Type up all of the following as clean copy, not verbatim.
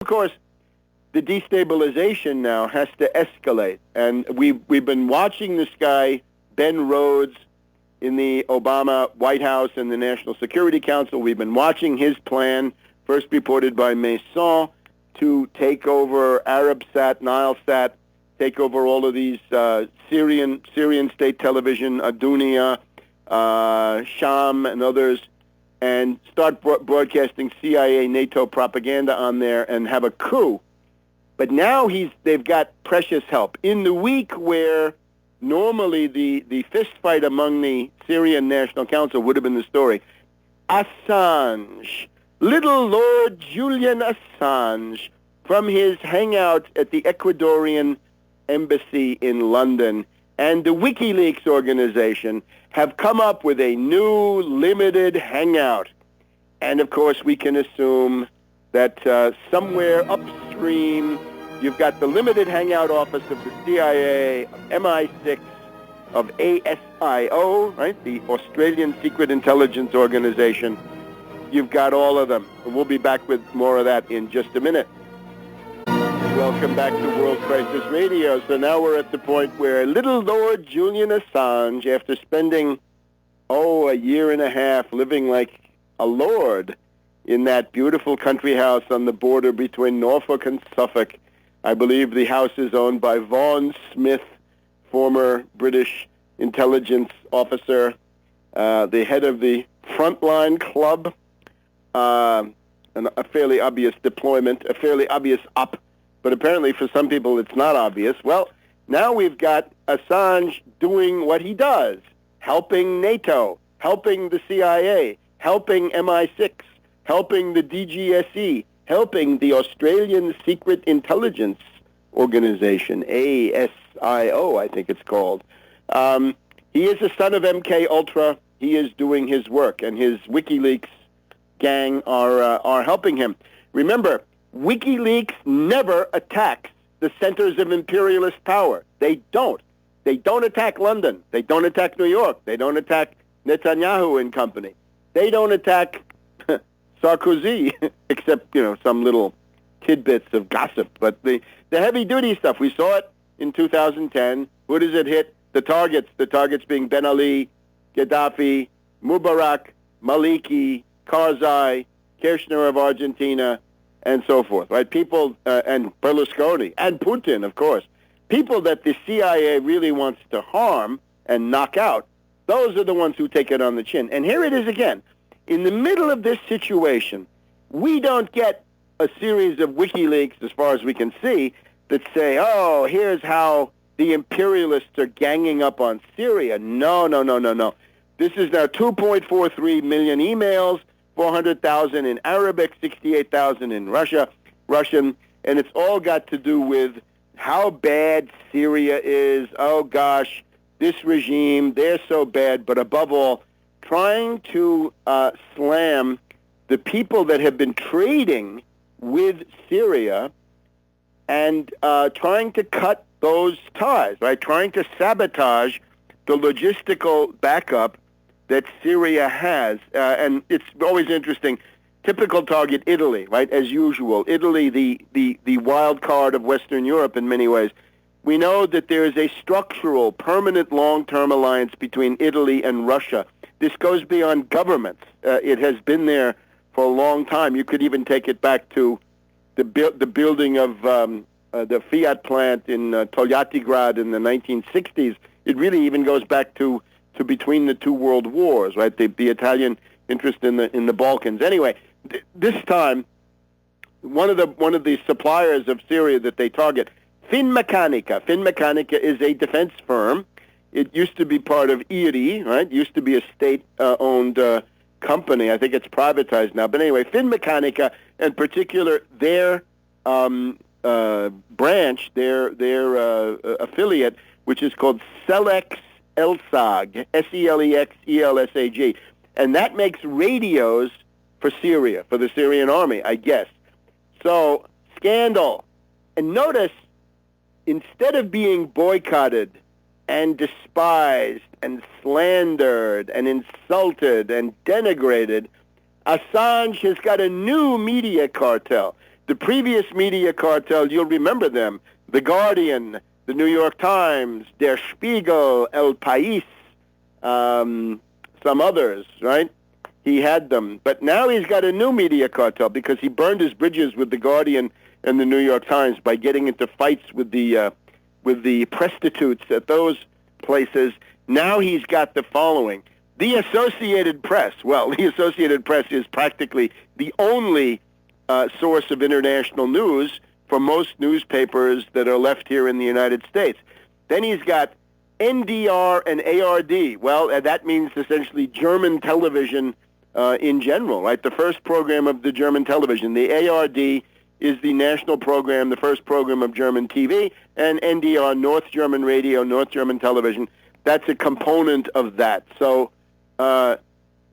Of course, the destabilization now has to escalate. And we've been watching this guy, Ben Rhodes, in the Obama White House and the National Security Council. We've been watching his plan, first reported by Maison, to take over Arabsat, Nilesat, take over all of these Syrian state television, Adunia, Sham, and others, and start broadcasting CIA, NATO propaganda on there and have a coup. But now they've got precious help. In the week where normally the fist fight among the Syrian National Council would have been the story, Assange, little Lord Julian Assange, from his hangout at the Ecuadorian embassy in London, and the WikiLeaks organization have come up with a new limited hangout. And of course, we can assume that somewhere upstream, you've got the limited hangout office of the CIA, of MI6, of ASIO, right, the Australian Secret Intelligence Organization. You've got all of them. And we'll be back with more of that in just a minute. Welcome back to World Crisis Radio. So now we're at the point where little Lord Julian Assange, after spending, a year and a half living like a lord in that beautiful country house on the border between Norfolk and Suffolk. I believe the house is owned by Vaughan Smith, former British intelligence officer, the head of the Frontline Club, a fairly obvious deployment, a fairly obvious op, but apparently for some people it's not obvious. Well, now we've got Assange doing what he does, helping NATO, helping the CIA, helping MI6, helping the DGSE, helping the Australian Secret Intelligence Organization, ASIO, I think it's called. He is a son of MK Ultra. He is doing his work, and his WikiLeaks gang are helping him. Remember, WikiLeaks never attacks the centers of imperialist power. They don't. They don't attack London. They don't attack New York. They don't attack Netanyahu and company. They don't attack Sarkozy, except, some little tidbits of gossip. But the heavy-duty stuff, we saw it in 2010. Who does it hit? The targets being Ben Ali, Gaddafi, Mubarak, Maliki, Karzai, Kirchner of Argentina, and so forth, right? People, and Berlusconi, and Putin, of course. People that the CIA really wants to harm and knock out, those are the ones who take it on the chin. And here it is again. In the middle of this situation, we don't get a series of WikiLeaks, as far as we can see, that say, here's how the imperialists are ganging up on Syria. No. This is now 2.43 million emails, 400,000 in Arabic, 68,000 in Russian, and it's all got to do with how bad Syria is. Oh, gosh, this regime, they're so bad, but above all, trying to slam the people that have been trading with Syria and trying to cut those ties, right? Trying to sabotage the logistical backup that Syria has. And it's always interesting. Typical target, Italy, right? As usual. Italy, the wild card of Western Europe in many ways. We know that there is a structural, permanent, long-term alliance between Italy and Russia. This goes beyond governments. It has been there for a long time. You could even take it back to the building of the Fiat plant in Togliattigrad in the 1960s. It really even goes back to between the two world wars, right? The Italian interest in the Balkans. Anyway, this time, one of the suppliers of Syria that they target, Finmeccanica. Finmeccanica is a defense firm. It used to be part of IRI, right? It used to be a state-owned company. I think it's privatized now. But anyway, Finmeccanica, in particular, their branch, their affiliate, which is called Selex Elsag, Selexelsag, and that makes radios for Syria, for the Syrian army, I guess. So, scandal. And notice, instead of being boycotted and despised and slandered and insulted and denigrated, Assange has got a new media cartel. The previous media cartel, you'll remember them: The Guardian, The New York Times, Der Spiegel, El País, some others, right? He had them. But now he's got a new media cartel because he burned his bridges with The Guardian and The New York Times by getting into fights with the prostitutes at those places. Now he's got the following. The Associated Press. Well, the Associated Press is practically the only source of international news for most newspapers that are left here in the United States. Then he's got NDR and ARD. Well, that means essentially German television in general, right? The first program of the German television. The ARD is the national program, the first program of German TV, and NDR, North German Radio, North German Television, that's a component of that. So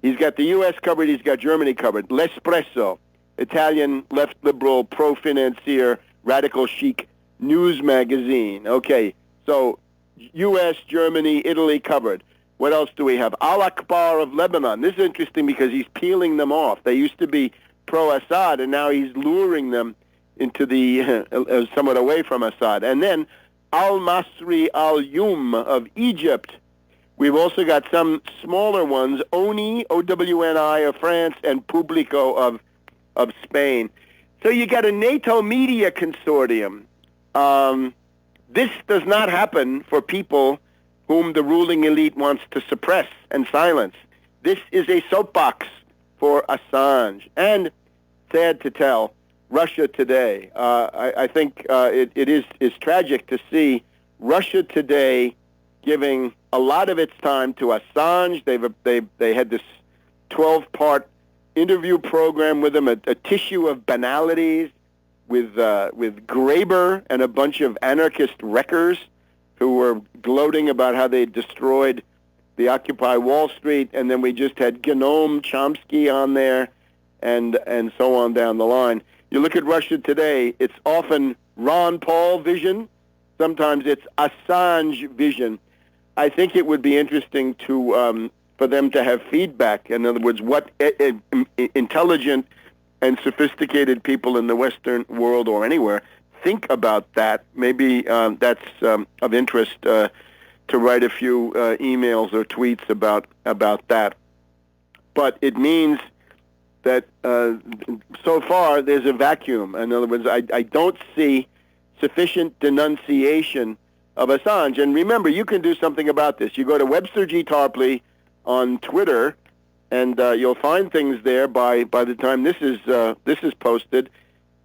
he's got the U.S. covered, he's got Germany covered. L'Espresso, Italian left liberal, pro-financier, radical chic news magazine. Okay, so U.S., Germany, Italy covered. What else do we have? Al-Akbar of Lebanon. This is interesting because he's peeling them off. They used to be pro-Assad, and now he's luring them into the somewhat away from Assad. And then Al-Masri al-Yum of Egypt. We've also got some smaller ones, OWNI, O-W-N-I of France, and Publico of Spain. So you got a NATO media consortium. This does not happen for people whom the ruling elite wants to suppress and silence. This is a soapbox for Assange. And sad to tell, Russia Today. I think it is tragic to see Russia Today giving a lot of its time to Assange. They had this 12-part interview program with him, a tissue of banalities with Graeber and a bunch of anarchist wreckers who were gloating about how they destroyed the Occupy Wall Street, and then we just had Gnome Chomsky on there, and so on down the line. You look at Russia Today, it's often Ron Paul vision, sometimes it's Assange vision. I think it would be interesting to for them to have feedback. In other words, what intelligent and sophisticated people in the Western world or anywhere think about that. Maybe that's of interest to write a few emails or tweets about that. But it means that so far there's a vacuum. In other words, I don't see sufficient denunciation of Assange. And remember, you can do something about this. You go to Webster G. Tarpley on Twitter, and you'll find things there by the time this is posted.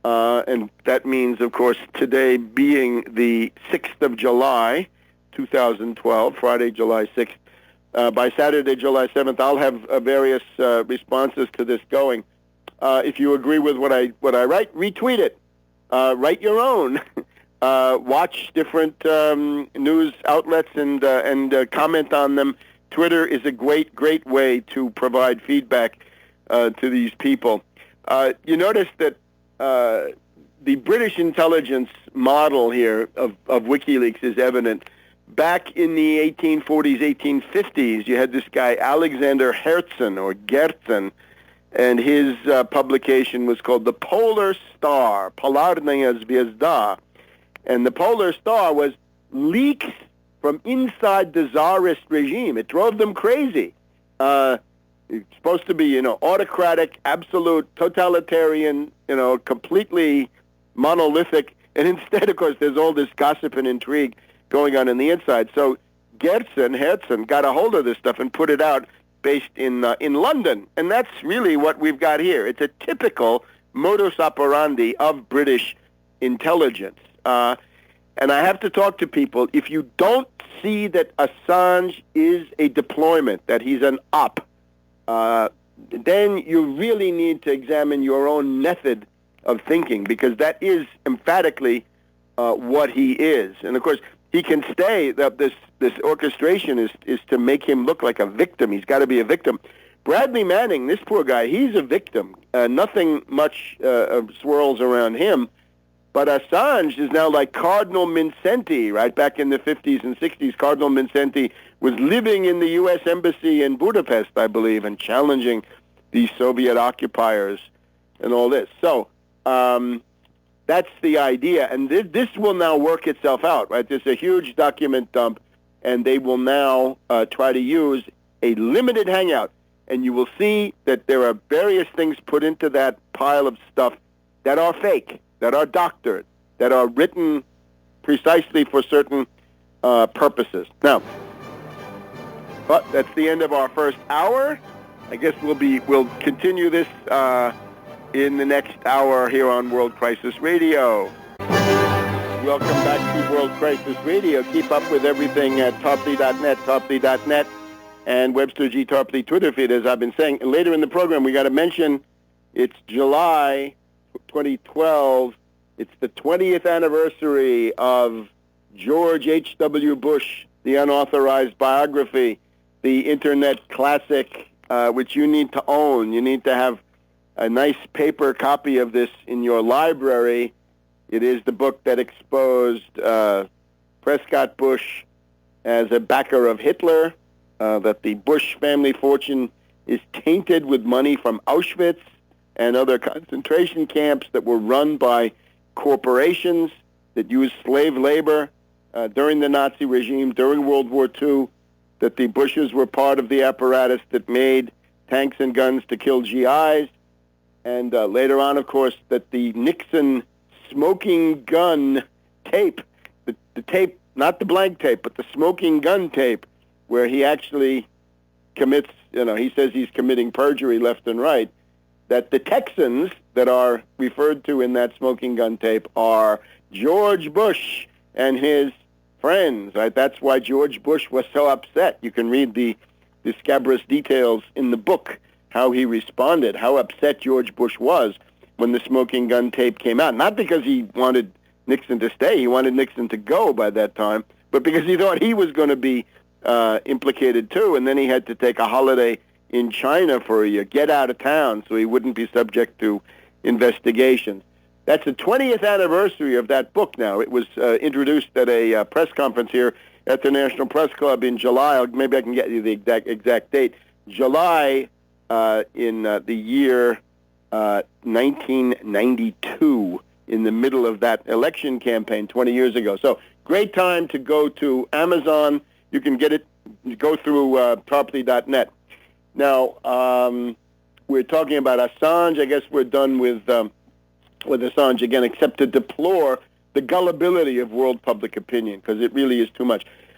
And that means, of course, today being the 6th of July, 2012, Friday, July 6th. By Saturday, July 7th, I'll have various responses to this going. If you agree with what I write, retweet it. Write your own. Watch different news outlets and comment on them. Twitter is a great way to provide feedback to these people. You notice that the British intelligence model here of WikiLeaks is evident. Back in the 1840s, 1850s, you had this guy Alexander Gertzen, and his publication was called the Polar Star, Polarnaya Zvezda. And the Polar Star was leaks from inside the Tsarist regime. It drove them crazy. It's supposed to be, autocratic, absolute, totalitarian, completely monolithic. And instead, of course, there's all this gossip and intrigue going on the inside. So Herzen got a hold of this stuff and put it out based in London. And that's really what we've got here. It's a typical modus operandi of British intelligence. And I have to talk to people. If you don't see that Assange is a deployment, that he's an op, then you really need to examine your own method of thinking, because that is emphatically what he is. And of course, he can stay. This orchestration is to make him look like a victim. He's got to be a victim. Bradley Manning, this poor guy, he's a victim. Nothing much swirls around him. But Assange is now like Cardinal Mindszenty, right? Back in the 50s and 60s, Cardinal Mindszenty was living in the U.S. Embassy in Budapest, I believe, and challenging these Soviet occupiers and all this. So That's the idea, and this will now work itself out, right? There's a huge document dump, and they will now try to use a limited hangout, and you will see that there are various things put into that pile of stuff that are fake, that are doctored, that are written precisely for certain purposes. Now, but that's the end of our first hour. I guess we'll continue this in the next hour here on World Crisis Radio. Welcome back to World Crisis Radio. Keep up with everything at Tarpley.net, and Webster G. Tarpley Twitter feed, as I've been saying. And later in the program, we got to mention it's July 2012. It's the 20th anniversary of George H.W. Bush, the unauthorized biography, the Internet classic, which you need to own. You need to have a nice paper copy of this in your library. It is the book that exposed Prescott Bush as a backer of Hitler, that the Bush family fortune is tainted with money from Auschwitz and other concentration camps that were run by corporations that used slave labor during the Nazi regime, during World War II, that the Bushes were part of the apparatus that made tanks and guns to kill GIs, and later on, of course, that the Nixon smoking gun tape, the tape, not the blank tape, but the smoking gun tape, where he actually commits, he says he's committing perjury left and right, that the Texans that are referred to in that smoking gun tape are George Bush and his friends, right? That's why George Bush was so upset. You can read the scabrous details in the book, how he responded, how upset George Bush was when the smoking gun tape came out. Not because he wanted Nixon to stay, he wanted Nixon to go by that time, but because he thought he was going to be implicated too, and then he had to take a holiday in China for a year, get out of town so he wouldn't be subject to investigations. That's the 20th anniversary of that book now. It was introduced at a press conference here at the National Press Club in July. Maybe I can get you the exact date. July in the year 1992, in the middle of that election campaign 20 years ago. So great time to go to Amazon. You can get it, go through Tarpley.net. Now, we're talking about Assange. I guess we're done with Assange again, except to deplore the gullibility of world public opinion, because it really is too much.